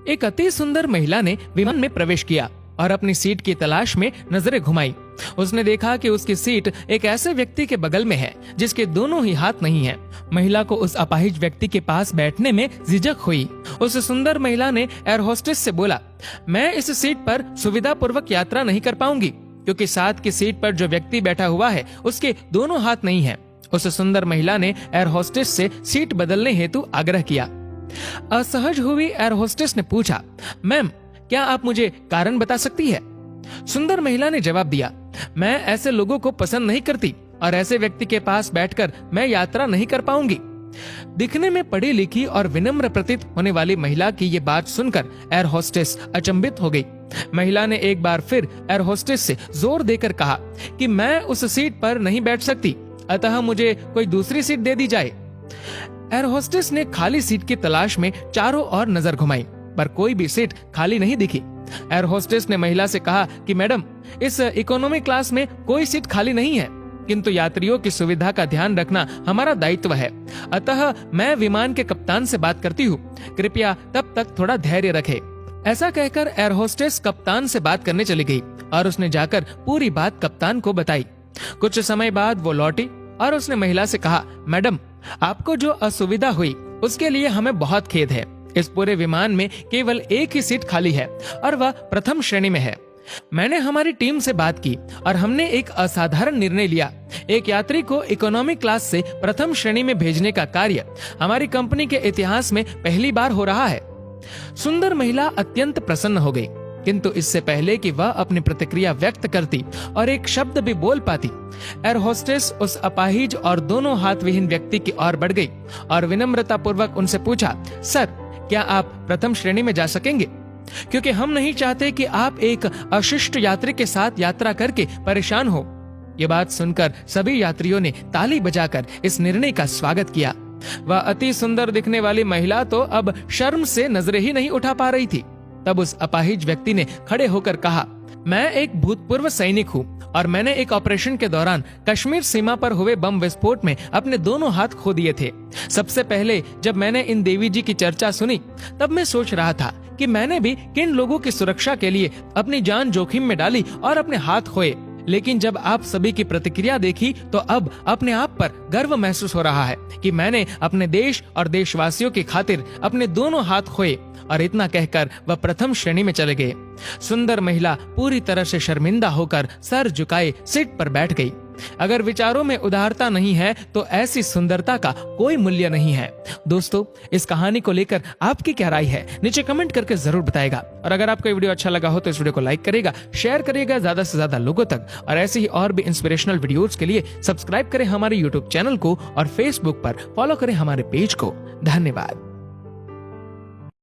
एक अति सुंदर महिला ने विमान में प्रवेश किया और अपनी सीट की तलाश में नजरें घुमाई। उसने देखा कि उसकी सीट एक ऐसे व्यक्ति के बगल में है जिसके दोनों ही हाथ नहीं हैं। महिला को उस अपाहिज व्यक्ति के पास बैठने में झिझक हुई। उस सुंदर महिला ने एयर होस्टेस से बोला, मैं इस सीट पर सुविधा पूर्वक यात्रा नहीं कर पाऊंगी क्योंकि साथ की सीट पर जो व्यक्ति बैठा हुआ है उसके दोनों हाथ नहीं हैं। उस सुंदर महिला ने एयर होस्टेस से सीट बदलने हेतु आग्रह किया। असहज हुई एयर होस्टेस ने पूछा, मैम क्या आप मुझे कारण बता सकती है? सुंदर महिला ने जवाब दिया, मैं ऐसे लोगों को पसंद नहीं करती और ऐसे व्यक्ति के पास बैठकर मैं यात्रा नहीं कर पाऊंगी। दिखने में पढ़ी लिखी और विनम्र प्रतीत होने वाली महिला की ये बात सुनकर एयर होस्टेस अचंभित हो गई। महिला ने एक बार फिर एयर होस्टेस से जोर देकर कहा कि मैं उस सीट पर नहीं बैठ सकती, अतः मुझे कोई दूसरी सीट दे दी जाए। एयर होस्टेस ने खाली सीट की तलाश में चारों ओर नजर घुमाई पर कोई भी सीट खाली नहीं दिखी। एयर होस्टेस ने महिला से कहा कि मैडम, इस इकोनॉमी क्लास में कोई सीट खाली नहीं है, किंतु यात्रियों की सुविधा का ध्यान रखना हमारा दायित्व है, अतः मैं विमान के कप्तान से बात करती हूँ, कृपया तब तक थोड़ा धैर्य रखें। ऐसा कहकर एयर होस्टेस कप्तान से बात करने चली गई और उसने जाकर पूरी बात कप्तान को बताई। कुछ समय बाद वो लौटी और उसने महिला से कहा, मैडम आपको जो असुविधा हुई उसके लिए हमें बहुत खेद है। इस पूरे विमान में केवल एक ही सीट खाली है और वह प्रथम श्रेणी में है। मैंने हमारी टीम से बात की और हमने एक असाधारण निर्णय लिया। एक यात्री को इकोनॉमी क्लास से प्रथम श्रेणी में भेजने का कार्य हमारी कंपनी के इतिहास में पहली बार हो रहा है। सुंदर महिला अत्यंत प्रसन्न हो गई, किंतु इससे पहले कि वह अपनी प्रतिक्रिया व्यक्त करती और एक शब्द भी बोल पाती, एयर होस्टेस उस अपाहिज और दोनों हाथ विहीन व्यक्ति की ओर बढ़ गई और विनम्रता पूर्वक उनसे पूछा, सर क्या आप प्रथम श्रेणी में जा सकेंगे? क्योंकि हम नहीं चाहते कि आप एक अशिष्ट यात्री के साथ यात्रा करके परेशान हो। ये बात सुनकर सभी यात्रियों ने ताली बजाकर इस निर्णय का स्वागत किया। वह अति सुंदर दिखने वाली महिला तो अब शर्म से नजरें ही नहीं उठा पा रही थी। तब उस अपाहिज व्यक्ति ने खड़े होकर कहा, मैं एक भूतपूर्व सैनिक हूँ और मैंने एक ऑपरेशन के दौरान कश्मीर सीमा पर हुए बम विस्फोट में अपने दोनों हाथ खो दिए थे। सबसे पहले जब मैंने इन देवी जी की चर्चा सुनी तब मैं सोच रहा था कि मैंने भी किन लोगों की सुरक्षा के लिए अपनी जान जोखिम में डाली और अपने हाथ खोए, लेकिन जब आप सभी की प्रतिक्रिया देखी तो अब अपने आप पर गर्व महसूस हो रहा है कि मैंने अपने देश और देशवासियों की खातिर अपने दोनों हाथ खोए। और इतना कहकर वह प्रथम श्रेणी में चले गए। सुंदर महिला पूरी तरह से शर्मिंदा होकर सर झुकाए सीट पर बैठ गई। अगर विचारों में उदारता नहीं है तो ऐसी सुंदरता का कोई मूल्य नहीं है। दोस्तों, इस कहानी को लेकर आपकी क्या राय है नीचे कमेंट करके जरूर बताएगा। और अगर आपको ये वीडियो अच्छा लगा हो तो इस वीडियो को लाइक करेगा, शेयर करेगा ज्यादा से ज्यादा लोगों तक। और ऐसे ही और भी इंस्पिरेशनल वीडियोस के लिए सब्सक्राइब करें हमारे यूट्यूब चैनल को और फेसबुक पर फॉलो करें हमारे पेज को। धन्यवाद।